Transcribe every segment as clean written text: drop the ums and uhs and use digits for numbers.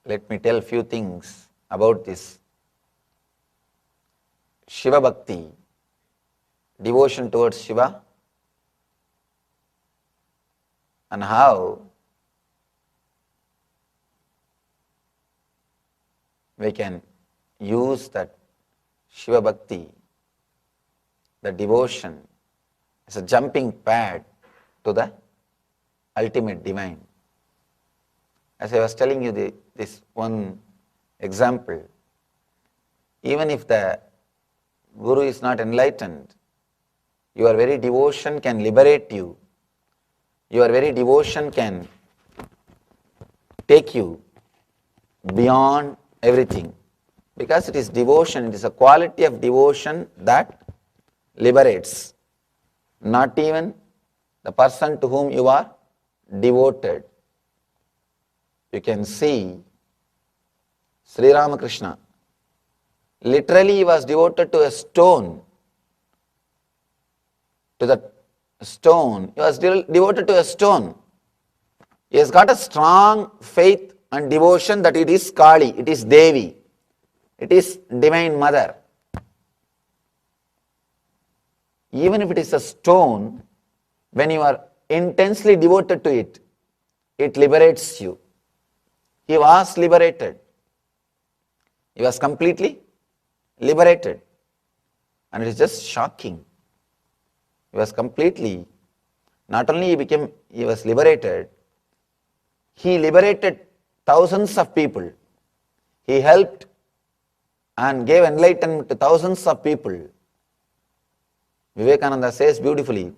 let me tell few things about this Shiva Bhakti, devotion towards Shiva, and how we can use that Shiva Bhakti, the devotion, as a jumping pad to the ultimate divine. As I was telling you this one example, even if the Guru is not enlightened, your very devotion can liberate you. Your very devotion can take you beyond everything. Because it is devotion, it is a quality of devotion that liberates. Not even the person to whom you are devoted. You can see Sri Ramakrishna. Literally he was devoted to a stone. To the stone. He was devoted to a stone. He has got a strong faith and devotion that it is Kali, it is Devi, it is Divine Mother. Even if it is a stone, when you are intensely devoted to it, it liberates you. He was liberated. He was completely liberated. And it is just shocking. He was completely, not only he was liberated, he liberated thousands of people. He helped and gave enlightenment to thousands of people. Vivekananda says beautifully,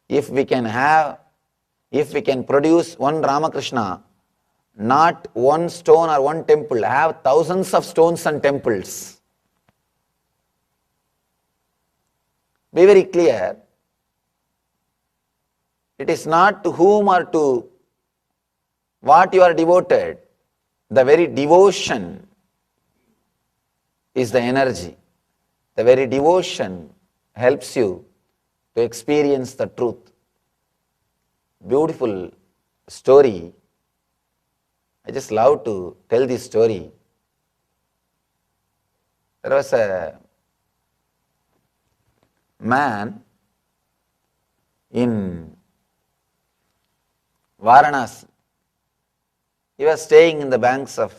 if we can produce one Ramakrishna, not one stone or one temple, have thousands of stones and temples. Be very clear, it is not to whom or to what you are devoted, the very devotion is the energy. The very devotion helps you to experience the truth. Beautiful story. I just love to tell this story. There was a man in Varanasi. He was staying in the banks of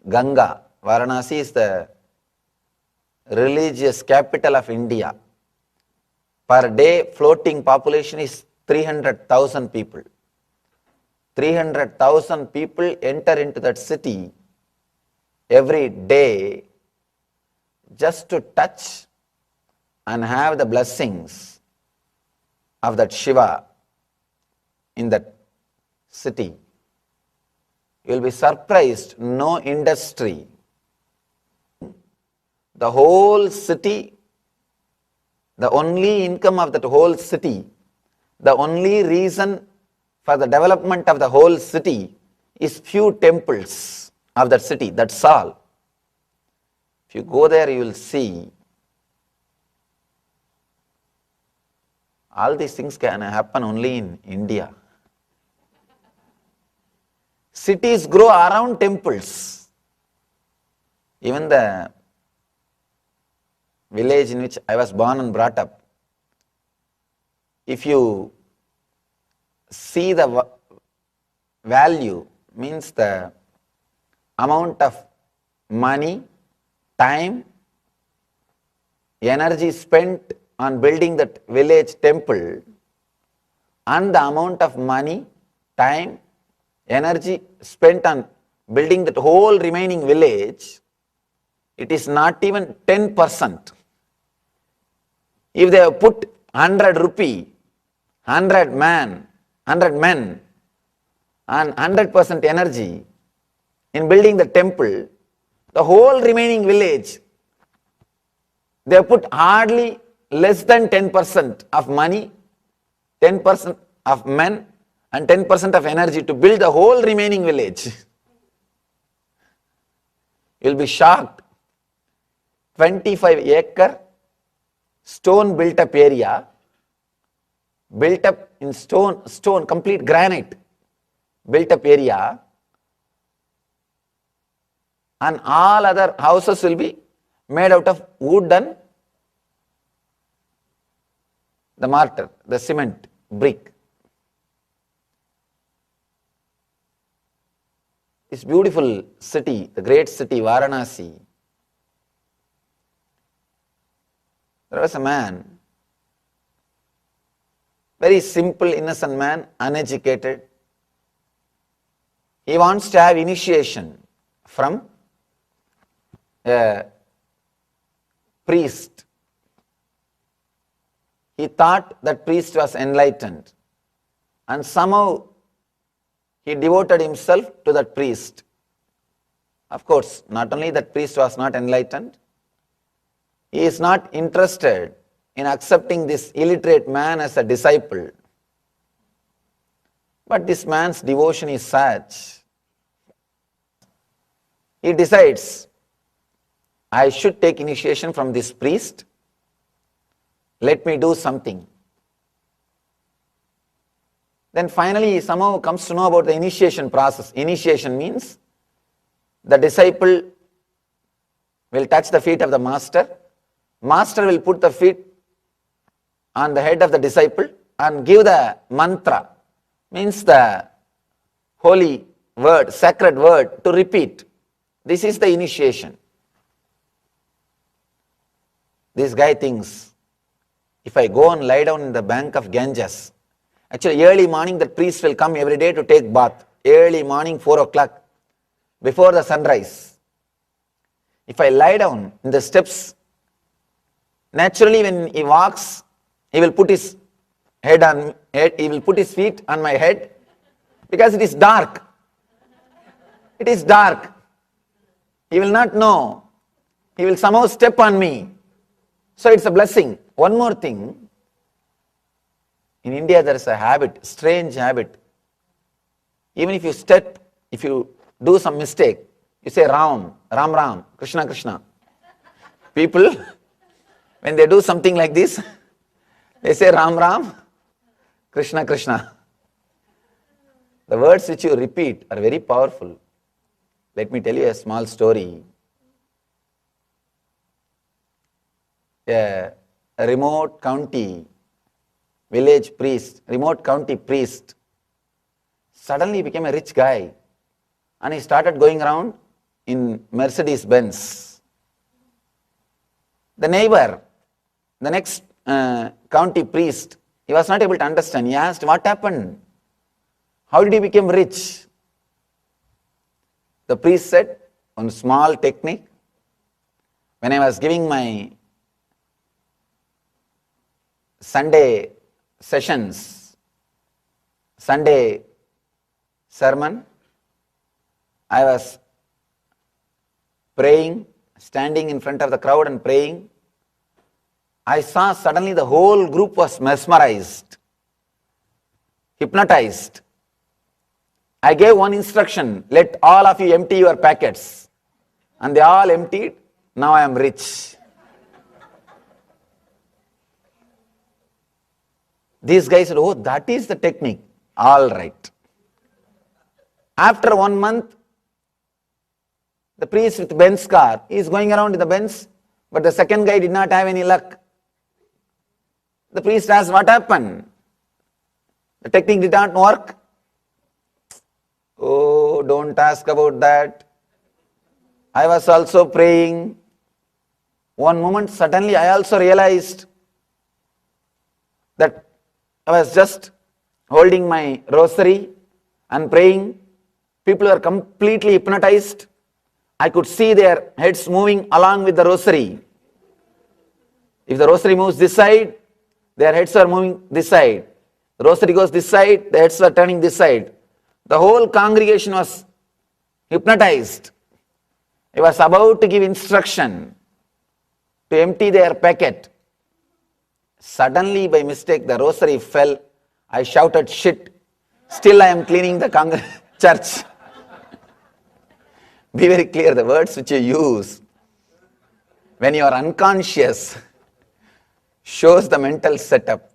Ganga. Varanasi is the religious capital of India. Per day floating population is 300,000 people. 300,000 people enter into that city every day just to touch and have the blessings of that Shiva in that city. You will be surprised, no industry. The whole city, the only income of that whole city, the only reason for the development of the whole city is few temples of that city, that's all. If you go there, you will see all these things can happen only in India. Cities grow around temples. Even the village in which I was born and brought up, if you see the value, means the amount of money, time, energy spent on building that village temple, and the amount of money, time, energy spent on building that whole remaining village, it is not even 10%. If they have put 100 rupee, 100 men, and 100% energy in building the temple, the whole remaining village, they have put hardly less than 10% of money, 10% of men, and 10% of energy to build the whole remaining village. You will be shocked. 25-acre stone built up area, built up in stone, complete granite, built up area, and all other houses will be made out of wood and the mortar, the cement, brick. This beautiful city, the great city Varanasi, there was a man, very simple, innocent man, uneducated. He wants to have initiation from a priest. He thought that priest was enlightened, and somehow he devoted himself to that priest. Of course, not only that priest was not enlightened, he is not interested in accepting this illiterate man as a disciple. But this man's devotion is such. He decides, I should take initiation from this priest. Let me do something. Then finally he somehow comes to know about the initiation process. Initiation means the disciple will touch the feet of the master. Master will put the feet on the head of the disciple and give the mantra, means the holy word, sacred word to repeat. This is the initiation. This guy thinks, if I go and lie down in the bank of Ganges, actually early morning the priest will come every day to take bath, early morning 4 o'clock, before the sunrise. If I lie down in the steps, naturally when he walks, he will put his he will put his feet on my head, because it is dark. It is dark. He will not know. He will somehow step on me. So it's a blessing. One more thing. In India there is a habit, strange habit. Even if you step, if you do some mistake, you say Ram, Ram Ram, Krishna Krishna. People, when they do something like this, they say Ram Ram, Krishna Krishna. The words which you repeat are very powerful. Let me tell you a small story. A remote county village priest, remote county priest, suddenly became a rich guy, and he started going around in Mercedes Benz. The neighbor, the next county priest, he was not able to understand. He asked, what happened? How did he become rich? The priest said, one small technique. When I was giving my Sunday sessions, Sunday sermon, I was praying, standing in front of the crowd and praying. I saw suddenly the whole group was mesmerized, hypnotized. I gave one instruction, let all of you empty your packets. And they all emptied. Now I am rich. These guys said, oh, that is the technique. All right. After 1 month, the priest with Benz car, he is going around in the Benz, but the second guy did not have any luck. The priest asked, what happened? The technique did not work. Oh, don't ask about that. I was also praying. One moment, suddenly I also realized that I was just holding my rosary and praying. People were completely hypnotized. I could see their heads moving along with the rosary. If the rosary moves this side, their heads are moving this side. The rosary goes this side, the heads are turning this side. The whole congregation was hypnotized. He was about to give instruction to empty their packet. Suddenly, by mistake, the rosary fell. I shouted, shit. Still I am cleaning the church. Be very clear, the words which you use when you are unconscious shows the mental setup.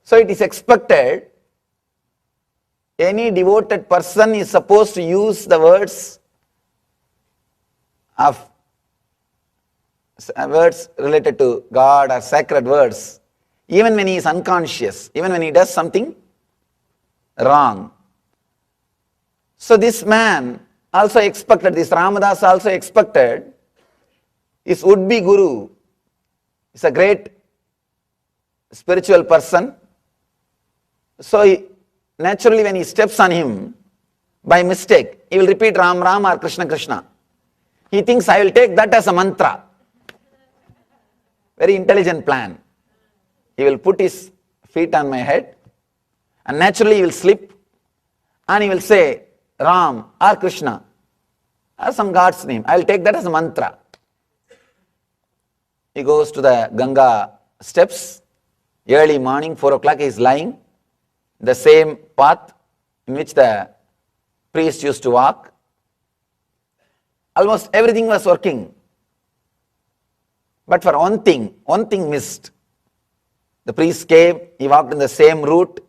So it is expected any devoted person is supposed to use the words of words related to God or sacred words, even when he is unconscious, even when he does something wrong. So this man also expected, this Ramadas also expected, his would-be guru is a great spiritual person. So naturally when he steps on him, by mistake, he will repeat Ram Ram or Krishna Krishna. He thinks, I will take that as a mantra. Very intelligent plan. He will put his feet on my head and naturally he will slip and he will say Ram or Krishna or some God's name. I will take that as a mantra. He goes to the Ganga steps. Early morning, 4 o'clock, he is lying. The same path in which the priest used to walk. Almost everything was working. But for one thing missed. The priest came, he walked in the same route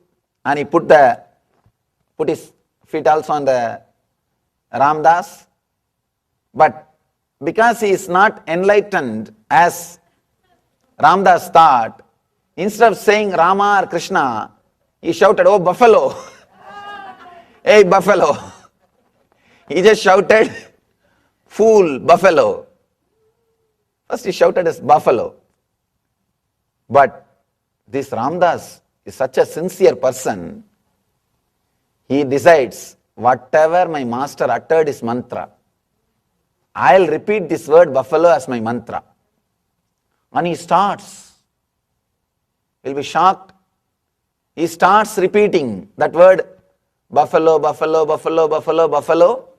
and he put his feet also on the Ramdas. But because he is not enlightened as Ramdas thought, instead of saying Rama or Krishna, he shouted, oh buffalo, hey buffalo. He just shouted, fool, buffalo. First he shouted as buffalo. But this Ramdas is such a sincere person, he decides, whatever my master uttered is mantra. I'll repeat this word buffalo as my mantra. And he starts. You'll be shocked. He starts repeating that word buffalo, buffalo, buffalo, buffalo, buffalo.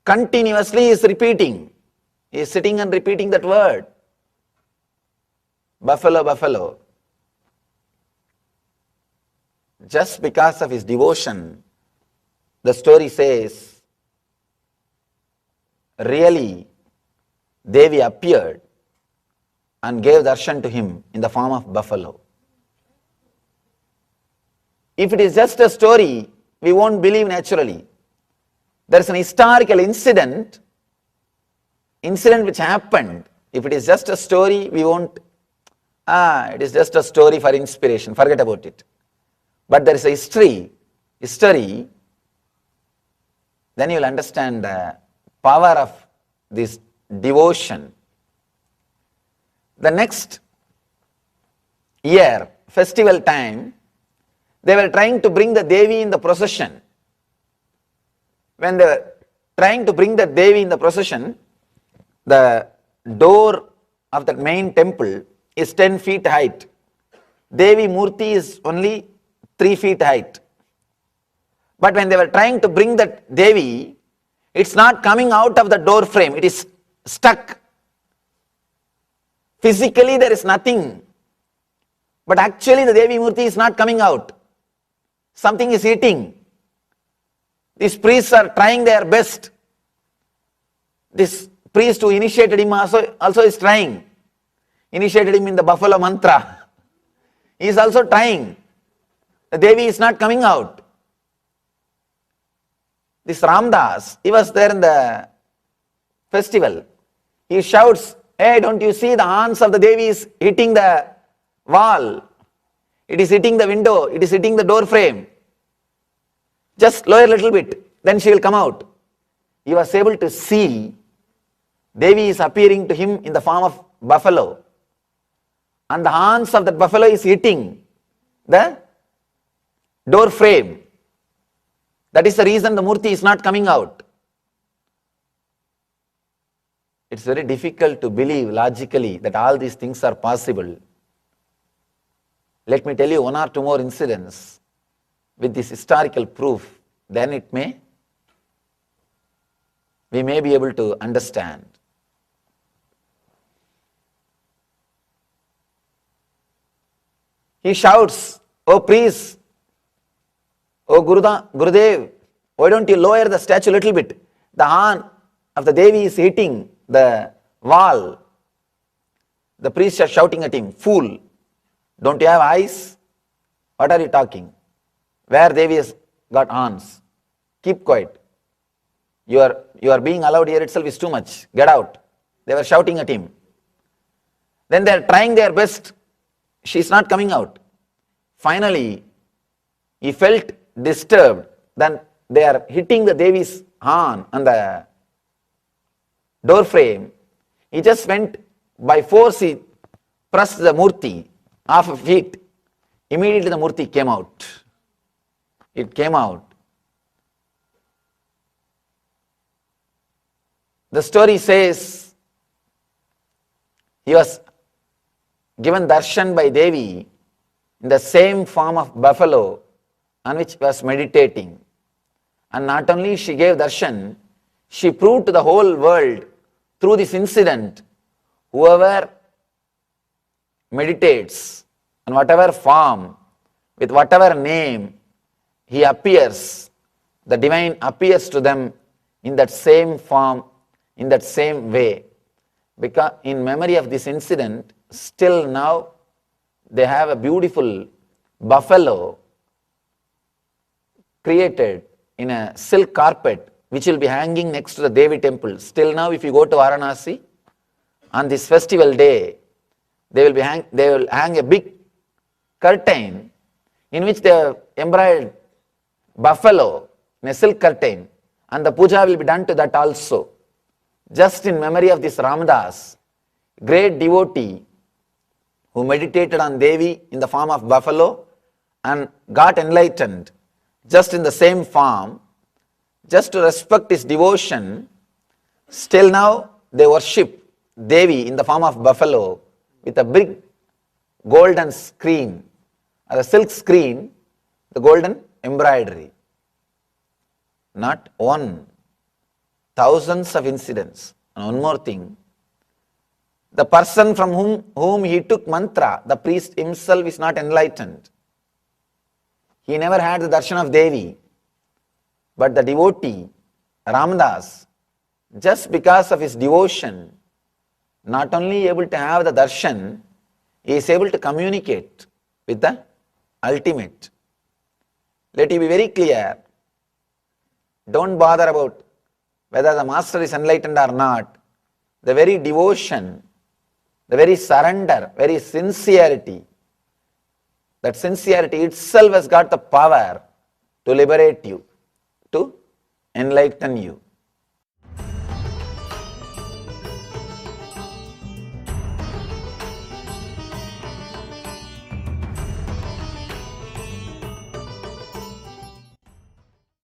Continuously he is repeating. He is sitting and repeating that word. Buffalo, buffalo. Just because of his devotion, the story says, really, Devi appeared and gave darshan to him in the form of buffalo. If it is just a story, we won't believe naturally. There is an historical incident which happened. If it is just a story, we won't, it is just a story for inspiration, forget about it. But there is a history, then you will understand the power of this devotion. The next year, festival time, they were trying to bring the Devi in the procession. When they were trying to bring the Devi in the procession, the door of the main temple is 10 feet height. Devi Murti is only 3 feet height. But when they were trying to bring that Devi, it's not coming out of the door frame, it is stuck. Physically there is nothing. But actually the Devi Murti is not coming out. Something is eating. These priests are trying their best. This priest who initiated him also is trying. Initiated him in the buffalo mantra. He is also trying. The Devi is not coming out. This Ramdas, he was there in the festival. He shouts, hey, don't you see the horns of the Devi is hitting the wall? It is hitting the window, it is hitting the door frame. Just lower a little bit, then she will come out. He was able to see Devi is appearing to him in the form of buffalo. And the horns of that buffalo is hitting the door frame. That is the reason the Murti is not coming out. It's very difficult to believe logically that all these things are possible. Let me tell you one or two more incidents with this historical proof, then we may be able to understand. He shouts, oh priest, oh Gurudev, why don't you lower the statue a little bit? The horn of the Devi is hitting the wall. The priests are shouting at him, fool, don't you have eyes? What are you talking? Where Devi has got horns? Keep quiet. You are being allowed here itself is too much. Get out. They were shouting at him. Then they are trying their best. She is not coming out. Finally, he felt disturbed. Then they are hitting the Devi's horn on the door frame. He just went by force, he pressed the Murti off of feet. Immediately the Murti came out. It came out. The story says he was given darshan by Devi in the same form of buffalo on which he was meditating. And not only she gave darshan, she proved to the whole world through this incident, whoever meditates in whatever form, with whatever name he appears, the divine appears to them in that same form, in that same way. Because in memory of this incident, still now they have a beautiful buffalo created in a silk carpet which will be hanging next to the Devi temple. Still now if you go to Varanasi, on this festival day, they will hang a big curtain in which they have embroidered buffalo in a silk curtain, and the puja will be done to that also. Just in memory of this Ramadas, great devotee who meditated on Devi in the form of buffalo and got enlightened just in the same form, just to respect his devotion. Still now they worship Devi in the form of buffalo with a big golden screen, or a silk screen, the golden embroidery. Not one, thousands of incidents. And one more thing, the person from whom he took mantra, the priest himself is not enlightened. He never had the darshan of Devi. But the devotee, Ramadas, just because of his devotion, not only able to have the darshan, he is able to communicate with the ultimate. Let you be very clear. Don't bother about whether the master is enlightened or not. The very devotion, the very surrender, very sincerity, that sincerity itself has got the power to liberate you, to enlighten you.